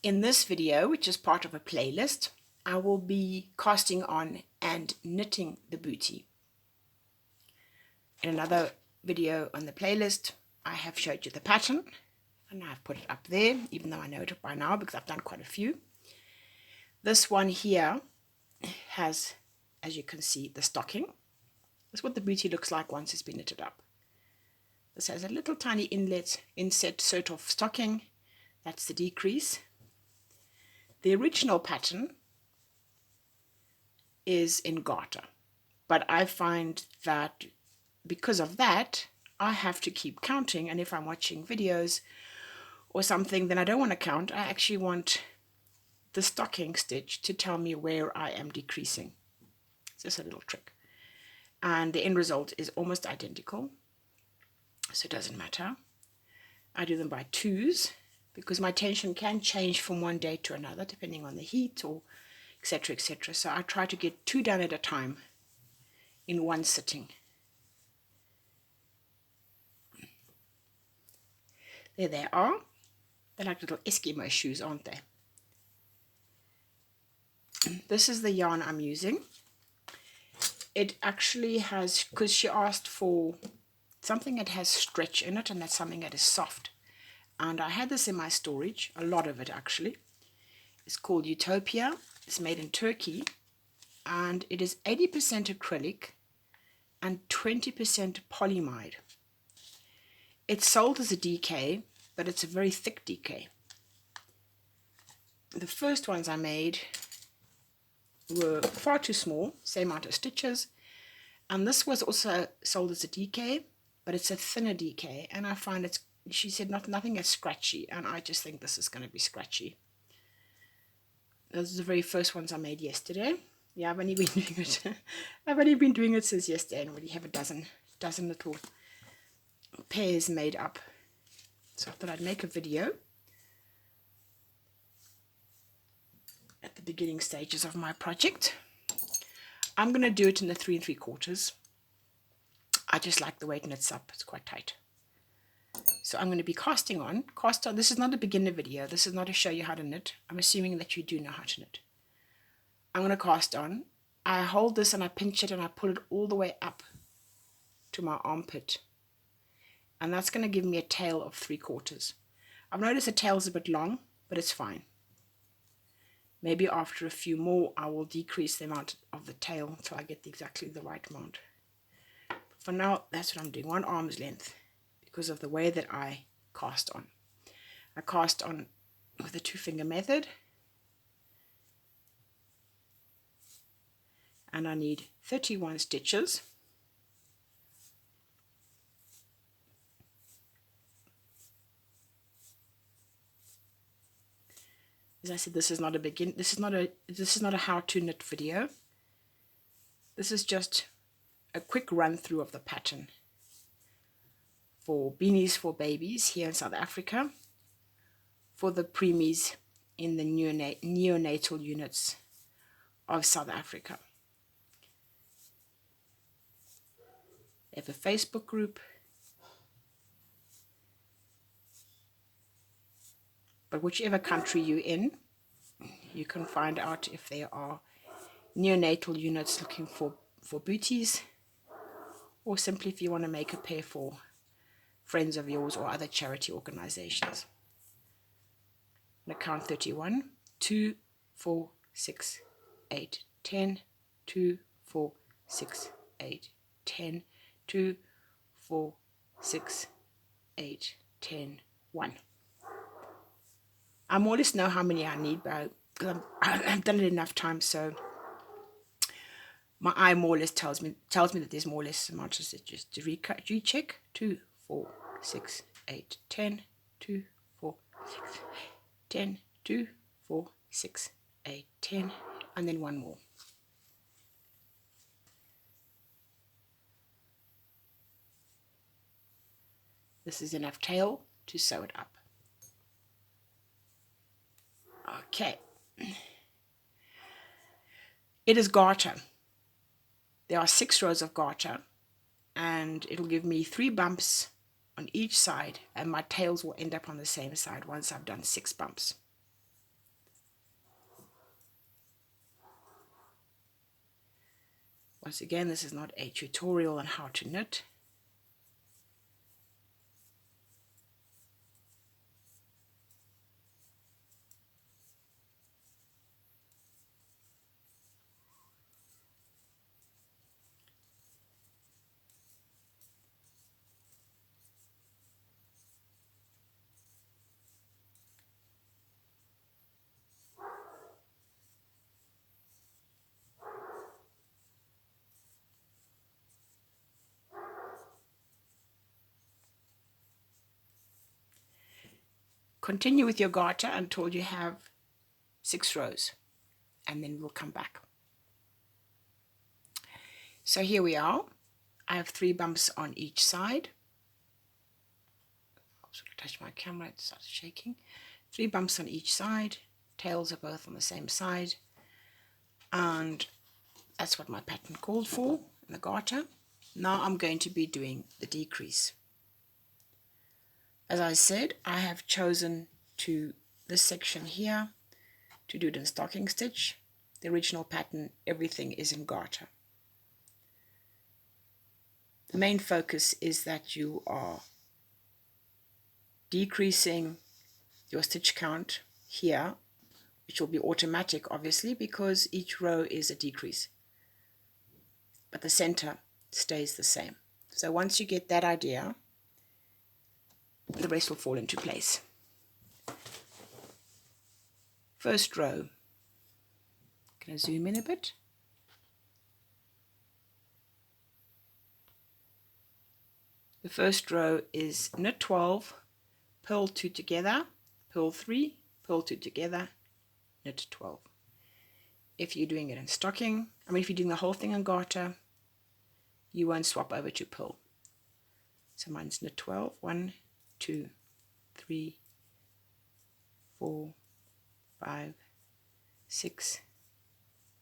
In this video, which is part of a playlist, I will be casting on and knitting the booty. In another video on the playlist, I have showed you the pattern, and I've put it up there, even though I know it by now because I've done quite a few. This one here has, as you can see, the stocking. That's what the booty looks like once it's been knitted up. This has a little tiny inset sort of stocking. That's the decrease. The original pattern is in garter, but I find that because of that, I have to keep counting, and if I'm watching videos or something, then I don't want to count. I actually want the stocking stitch to tell me where I am decreasing. It's just a little trick. And the end result is almost identical, so it doesn't matter. I do them by twos, because my tension can change from one day to another depending on the heat or etc, etc. So I try to get 2 done at a time in one sitting. There they are. They're like little Eskimo shoes, aren't they? This is the yarn I'm using. It actually has, because she asked for something that has stretch in it, and that's something that is soft. And I had this in my storage, a lot of it actually. It's called Utopia. It's made in Turkey, and it is 80% acrylic and 20% polyamide. It's sold as a DK, but it's a very thick DK. The first ones I made were far too small, same amount of stitches, and this was also sold as a DK, but it's a thinner DK, and I find it's, she said, nothing is scratchy, and I just think this is going to be scratchy. Those are the very first ones I made yesterday. Yeah, I've only been doing it. I've only been doing it since yesterday, and already have a dozen little pairs made up. So I thought I'd make a video at the beginning stages of my project. I'm going to do it in the 3 3/4. I just like the way it knits up. It's quite tight. So I'm going to be casting on. This is not a beginner video. This is not to show you how to knit. I'm assuming that you do know how to knit. I'm going to cast on. I hold this and I pinch it and I pull it all the way up to my armpit. And that's going to give me a tail of 3/4. I've noticed the tail's a bit long, but it's fine. Maybe after a few more, I will decrease the amount of the tail until I get exactly the right amount. But for now, that's what I'm doing. 1 arm's length, because of the way that I cast on. I cast on with the 2-finger method, and I need 31 stitches. As I said, this is not a how-to knit video. This is just a quick run through of the pattern for Beanies for Babies here in South Africa, for the preemies in the neonatal units of South Africa. They have a Facebook group, but whichever country you're in, you can find out if there are neonatal units looking for booties, or simply if you want to make a pair for friends of yours or other charity organizations. I'm going to count 31, 2, 4, 6, 8, 10, 2, 4, 6, 8, 10, 2, 4, 6, 8, 10, 1. I more or less know how many I need, but I've done it enough times, so my eye more or less tells me that there's more or less amount of stitches to recheck. 2, 4, 6, 8, 10, 2, 4, 6, 10, 2, 4, 6, 8, 10, and then 1 more. This is enough tail to sew it up. Okay. It is garter. There are 6 rows of garter, and it'll give me 3 bumps on each side, and my tails will end up on the same side once I've done 6 bumps. Once again, this is not a tutorial on how to knit. Continue with your garter until you have 6 rows, and then we'll come back. So here we are. I have 3 bumps on each side. I'll sort of touch my camera, it starts shaking. 3 bumps on each side. Tails are both on the same side. And that's what my pattern called for in the garter. Now I'm going to be doing the decrease. As I said, I have chosen to this section here to do it in stocking stitch. The original pattern, everything is in garter. The main focus is that you are decreasing your stitch count here, which will be automatic obviously because each row is a decrease, but the center stays the same. So once you get that idea, the rest will fall into place. First row, can I zoom in a bit? The first row is knit 12, purl 2 together, purl 3, purl 2 together, knit 12. If you're doing it in stocking, if you're doing the whole thing in garter, you won't swap over to purl. So mine's knit 12, 1, 2, 3, 4, 5, 6,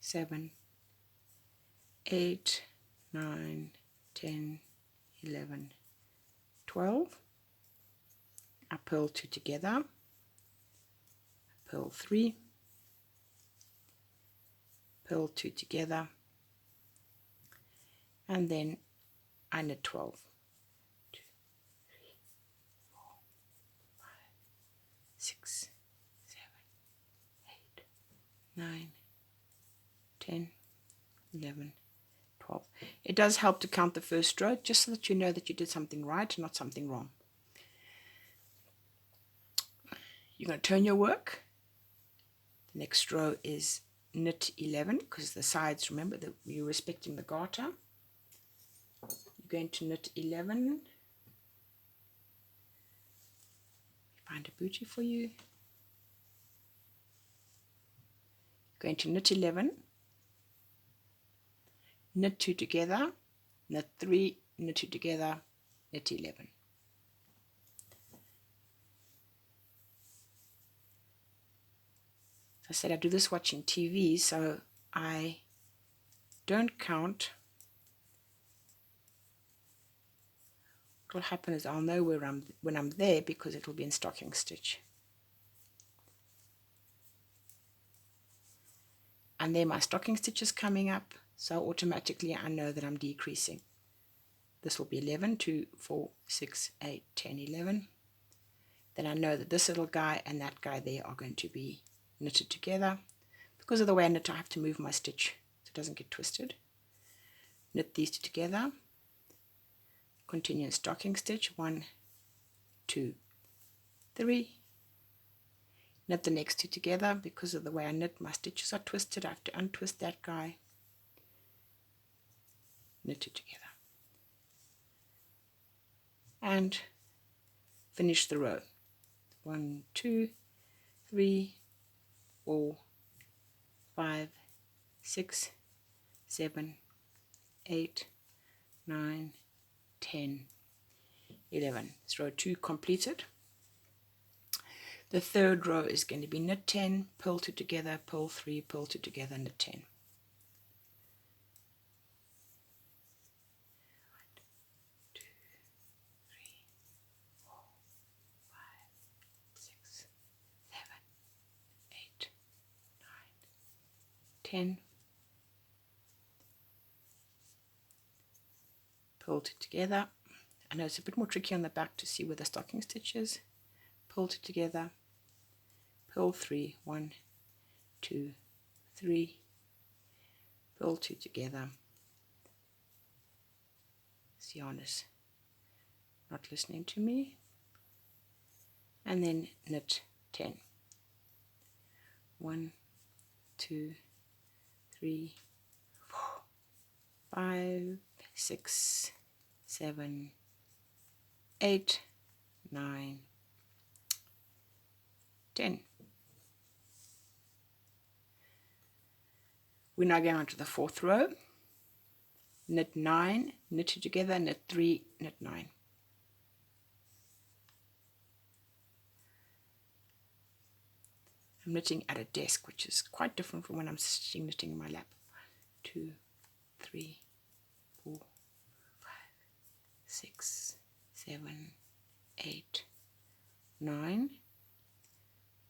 7, 8, 9, 10, 11, 12. I purl 2 together, purl 3, purl 2 together, and then I knit 12. 2, 3, 4, 5, 6, 7, 8, 9, 10, 11, 12. It does help to count the first row just so that you know that you did something right and not something wrong. You're going to turn your work. The next row is knit 11 because the sides, remember that you're respecting the garter. You're going to knit 11. Find a booty for you. Going to knit 11, knit 2 together, knit 3, knit 2 together, knit 11. I said I do this watching TV, so I don't count. What will happen is I'll know when I'm there because it will be in stocking stitch. And then my stocking stitch is coming up, so automatically I know that I'm decreasing. This will be 11, 2, 4, 6, 8, 10, 11. Then I know that this little guy and that guy there are going to be knitted together. Because of the way I knit, I have to move my stitch so it doesn't get twisted. Knit these 2 together. Continue in stocking stitch, 1, 2, 3. Knit the next 2 together. Because of the way I knit, my stitches are twisted. I have to untwist that guy. Knit it together. And finish the row. 1, 2, 3, 4, 5, 6, 7, 8, 9, 10, 11. So row 2 completed. The third row is going to be knit 10, purl 2 together, purl 3, purl 2 together, knit 10. 1, 2, 3, 4, 5, 6, 7, 8, 9, 10, pulled it together. I know it's a bit more tricky on the back to see where the stocking stitch is. Pulled it together, pull 3, 1, 2, 3, pull 2 together. This yarn is not listening to me. And then knit 10. 1, 2, 3, 4, 5, 6, 7, 8, 9, 10. We're now going on to the 4th row. Knit 9, knit 2 together, knit 3, knit 9. I'm knitting at a desk, which is quite different from when I'm sitting knitting in my lap. 2, 3, 4, 5, 6, 7, 8, 9.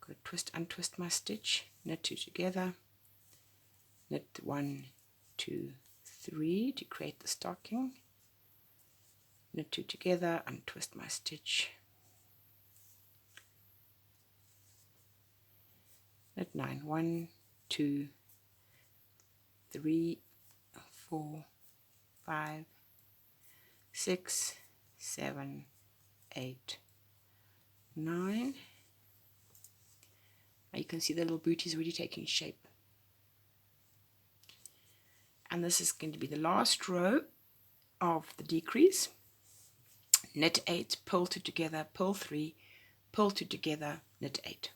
Got to twist, untwist my stitch, knit 2 together, knit 1, 2, 3 to create the stocking, knit 2 together, untwist my stitch, knit 9, 1, 2, 3, 4, 5, 6, 7, 8, 9. Now you can see the little booty is already taking shape. And this is going to be the last row of the decrease. Knit 8, pull 2 together, pull 3, pull 2 together, knit 8.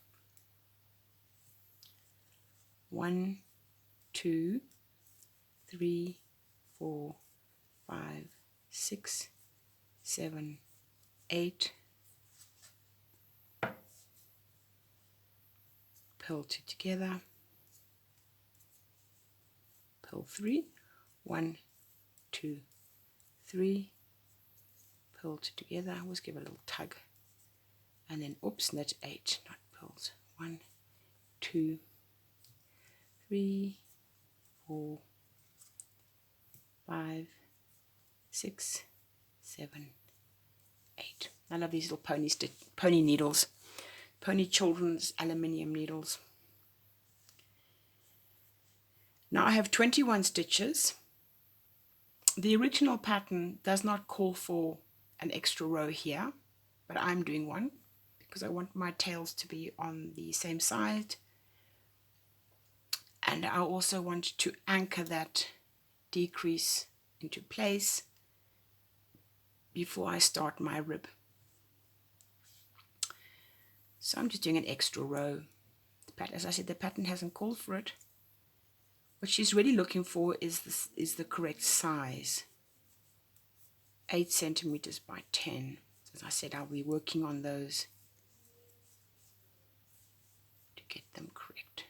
1, 2, 3, 4, 5, 6, 7, 8. Pull 2 together, pull 3, 1, 2, 3, pull 2 together, always give a little tug, and then oops, knit 8, not pulls, 1, 2, 3, 4, 5, 6, 7, 8. I love these little pony needles, pony children's aluminium needles. Now I have 21 stitches. The original pattern does not call for an extra row here, but I'm doing one because I want my tails to be on the same side, and I also want to anchor that decrease into place before I start my rib. So I'm just doing an extra row. As I said, the pattern hasn't called for it. What she's really looking for is the correct size. 8 centimeters by 10. As I said, I'll be working on those to get them correct.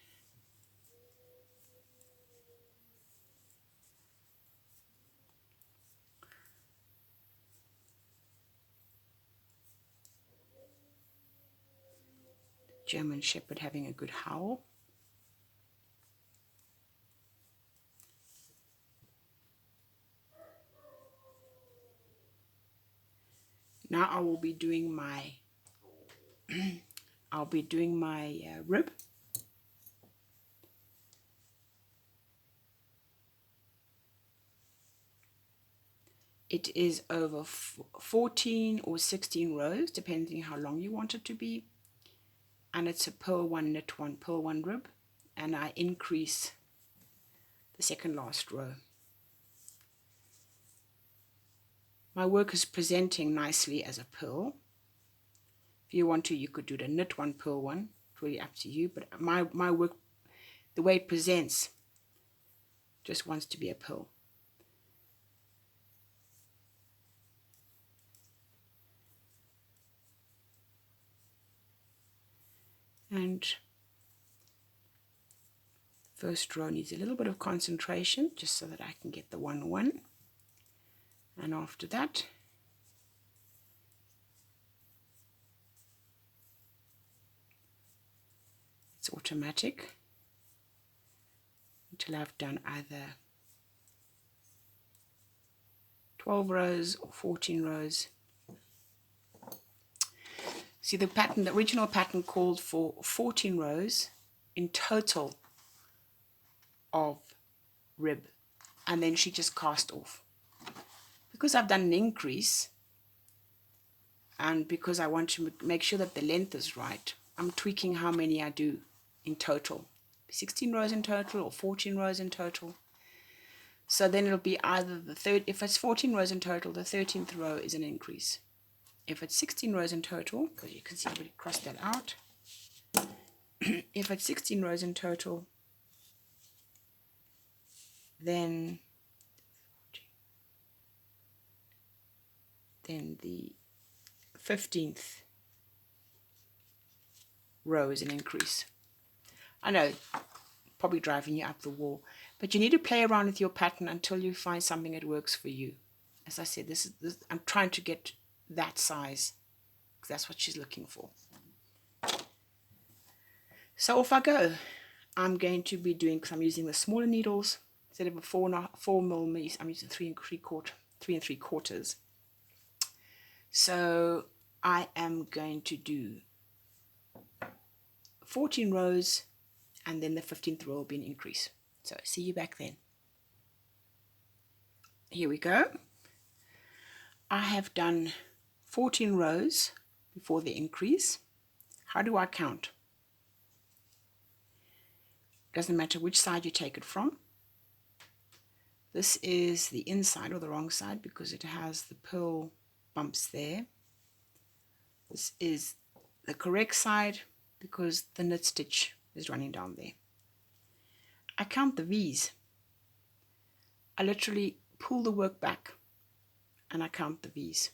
German Shepherd having a good howl. Now I will be doing my rib. It is over 14 or 16 rows, depending how long you want it to be. And it's a purl 1, knit 1, purl 1 rib. And I increase the second last row. My work is presenting nicely as a purl. If you want to, you could do the knit 1, purl 1. It's really up to you. But my work, the way it presents, just wants to be a purl. And first row needs a little bit of concentration just so that I can get the 1, 1. And after that, it's automatic until I've done either 12 rows or 14 rows. See, the pattern, the original pattern called for 14 rows in total of rib, and then she just cast off. Because I've done an increase, and because I want to make sure that the length is right, I'm tweaking how many I do in total. 16 rows in total or 14 rows in total. So then it'll be either the third, if it's 14 rows in total, the 13th row is an increase. If it's 16 rows in total, because you can see we crossed that out. If it's 16 rows in total, then the 15th row is an increase. I know, probably driving you up the wall, but you need to play around with your pattern until you find something that works for you. As I said, this I'm trying to get that size, because that's what she's looking for. So off I go. I'm going to be doing, because I'm using the smaller needles instead of a 4 millimeters, I'm using 3 3/3. So I am going to do 14 rows, and then the 15th row will be an increase. So see you back then. Here we go. I have done 14 rows before the increase. How do I count? Doesn't matter which side you take it from. This is the inside or the wrong side because it has the purl bumps there. This is the correct side because the knit stitch is running down there. I count the V's. I literally pull the work back and I count the V's.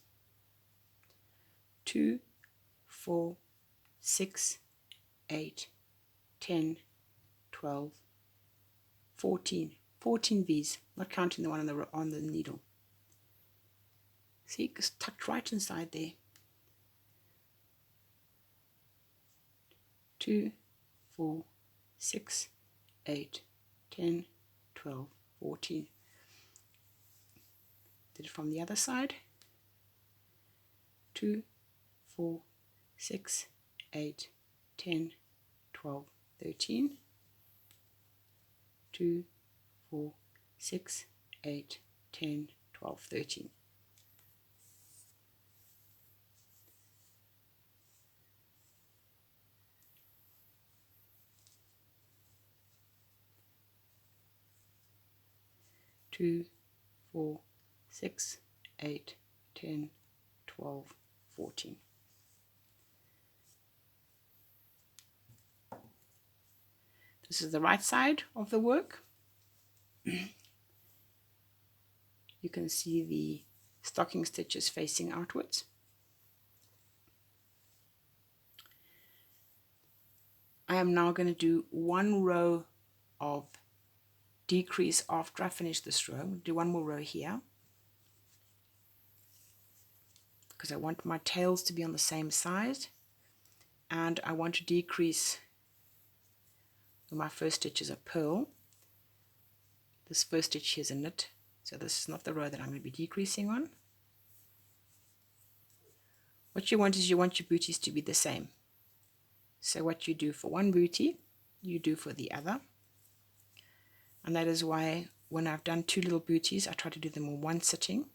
2, 4, 6, 8, 10, 12, 14. 14 V's, not counting the one on the needle. See, it's tucked right inside there. 2, 4, 6, 8, 10, 12, 14. Did it from the other side. 2, 4, 6, 8, 10, 12, 13. 2, 4, 6, 8, 10, 12, 13. Two, 4, 6, 8, 10, 12, 14. This is the right side of the work. You can see the stocking stitches facing outwards. I am now going to do 1 row of decrease after I finish this row. I'm going to do 1 more row here because I want my tails to be on the same side, and I want to decrease. My first stitch is a purl. This first stitch here is a knit, so this is not the row that I'm going to be decreasing on. What you want is you want your booties to be the same. So what you do for one booty, you do for the other. And that is why when I've done 2 little booties, I try to do them in one sitting.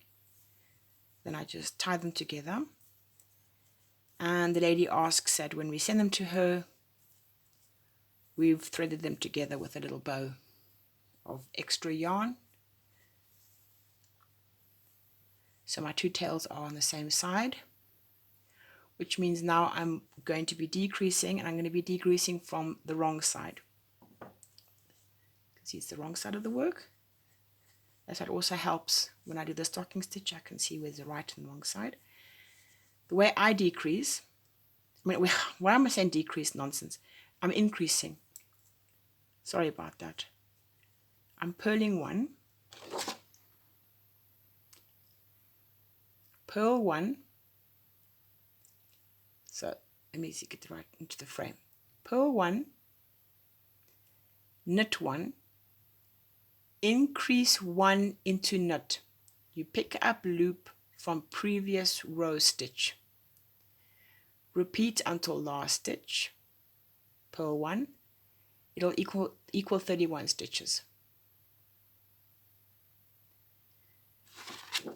Then I just tie them together. And the lady asks that when we send them to her, we've threaded them together with a little bow of extra yarn. So my 2 tails are on the same side, which means now I'm going to be decreasing, and I'm going to be decreasing from the wrong side. You can see it's the wrong side of the work. That also helps when I do the stocking stitch. I can see where the right and wrong side. The way I decrease, why am I saying decrease? Nonsense. I'm increasing. Sorry about that. I'm purling 1, purl 1. So let me see, get it right into the frame. Purl 1, knit 1, increase 1 into knit. you pick up loop from previous row stitch. Repeat until last stitch, purl 1. It'll equal 31 stitches. So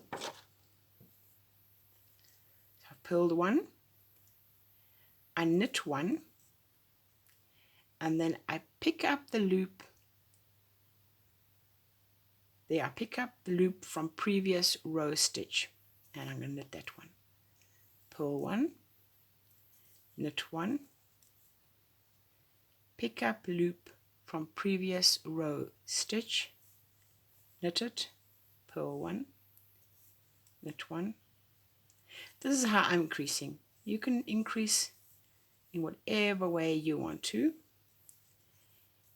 I've purled 1, I knit 1, and then I pick up the loop. There, I pick up the loop from previous row stitch, and I'm going to knit that one. Purl 1, knit 1, pick up loop from previous row stitch, knit it, purl 1, knit 1. This is how I'm increasing. You can increase in whatever way you want to.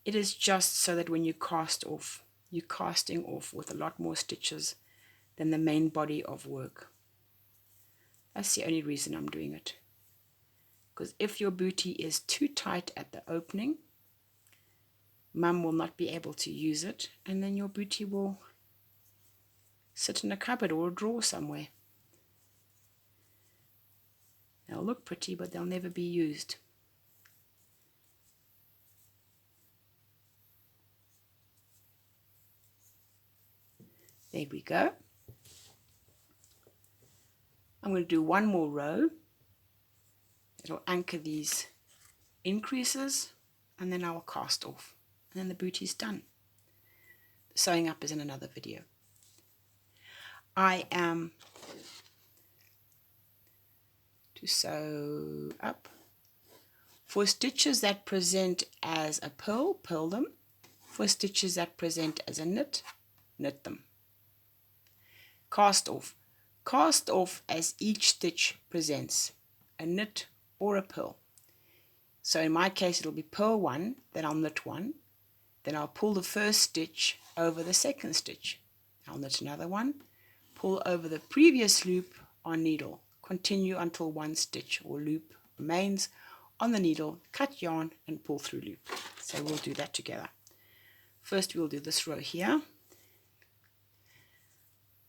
It is just so that when you cast off, you're casting off with a lot more stitches than the main body of work. That's the only reason I'm doing it. Because if your booty is too tight at the opening, Mum will not be able to use it, and then your booty will sit in a cupboard or a drawer somewhere. They'll look pretty, but they'll never be used. There we go. I'm going to do one more row. It'll anchor these increases, and then I will cast off. And then the booty's done. The sewing up is in another video. I am to sew up. For stitches that present as a purl, purl them. For stitches that present as a knit, knit them. Cast off. Cast off as each stitch presents, a knit or a purl. So in my case it'll be purl 1, then I'll knit 1, then I'll pull the first stitch over the second stitch. I'll knit another one, pull over the previous loop on needle, continue until one stitch or loop remains on the needle, cut yarn and pull through loop. So we'll do that together. First we'll do this row here.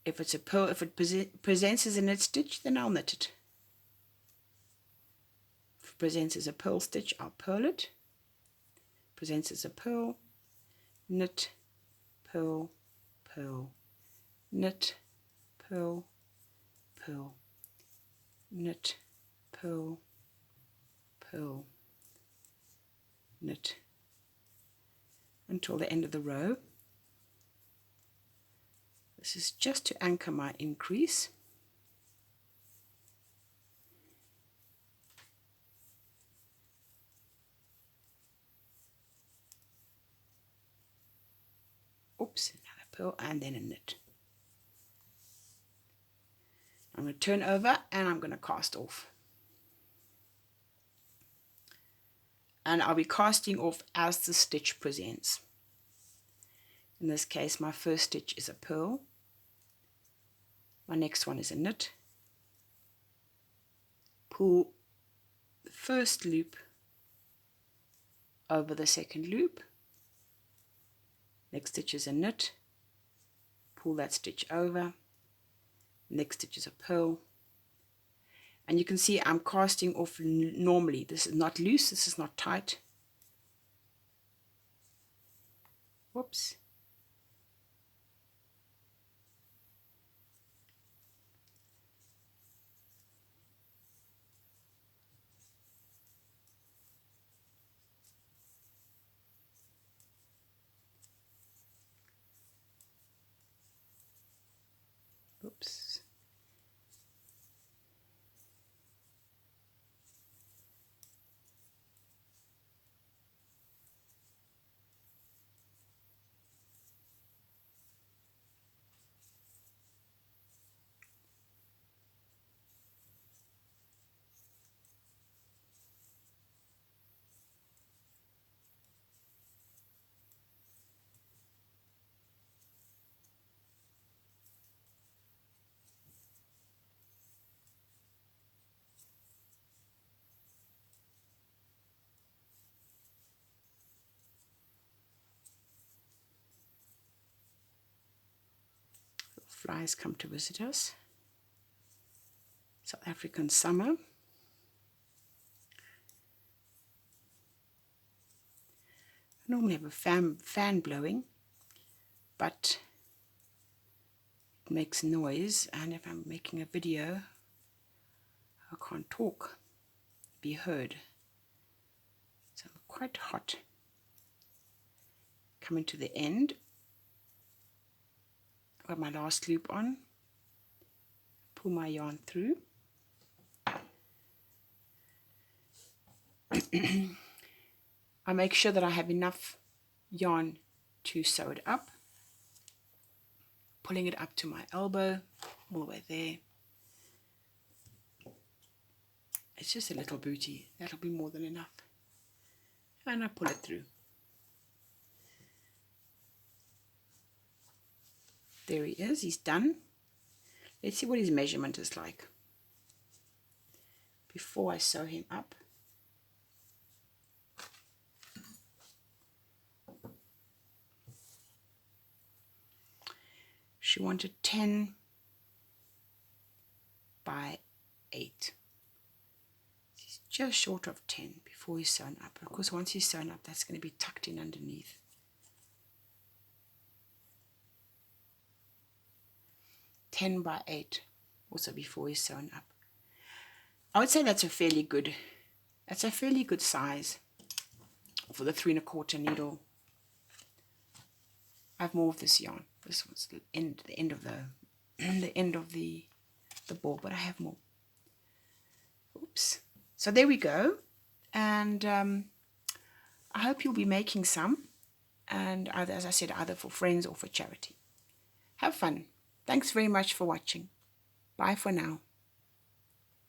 If it's a purl, if it presents as a knit stitch, then I'll knit it. If it presents as a purl stitch, I'll purl it. Presents as a purl, knit, purl, purl, knit, purl, purl, knit, purl, purl, knit, until the end of the row. This is just to anchor my increase. Oops, another purl and then a knit. I'm going to turn over and I'm going to cast off. And I'll be casting off as the stitch presents. In this case, my first stitch is a purl. My next one is a knit. Pull the first loop over the second loop. Next stitch is a knit. Pull that stitch over. Next stitch is a purl. And you can see I'm casting off normally. This is not loose, this is not tight. Whoops. Oops. flies come to visit us. South African summer. I normally have a fan blowing, but it makes noise, and if I'm making a video I can't talk, be heard. So I'm quite hot. Coming to the end. I've got my last loop on. Pull my yarn through. I make sure that I have enough yarn to sew it up. Pulling it up to my elbow, all the way there. It's just a little booty, that'll be more than enough. And I pull it through. There he is, he's done. Let's see what his measurement is like before I sew him up. She wanted 10 by 8. He's just short of 10 before he's sewn up. Of course, once he's sewn up, that's going to be tucked in underneath. (10 by 8) also before he's sewn up. I would say that's a fairly good size for the 3 1/4 needle. I have more of this yarn. This was the end of the ball, but I have more. Oops. So there we go, and I hope you'll be making some, and either, as I said, either for friends or for charity. Have fun. Thanks very much for watching. Bye for now.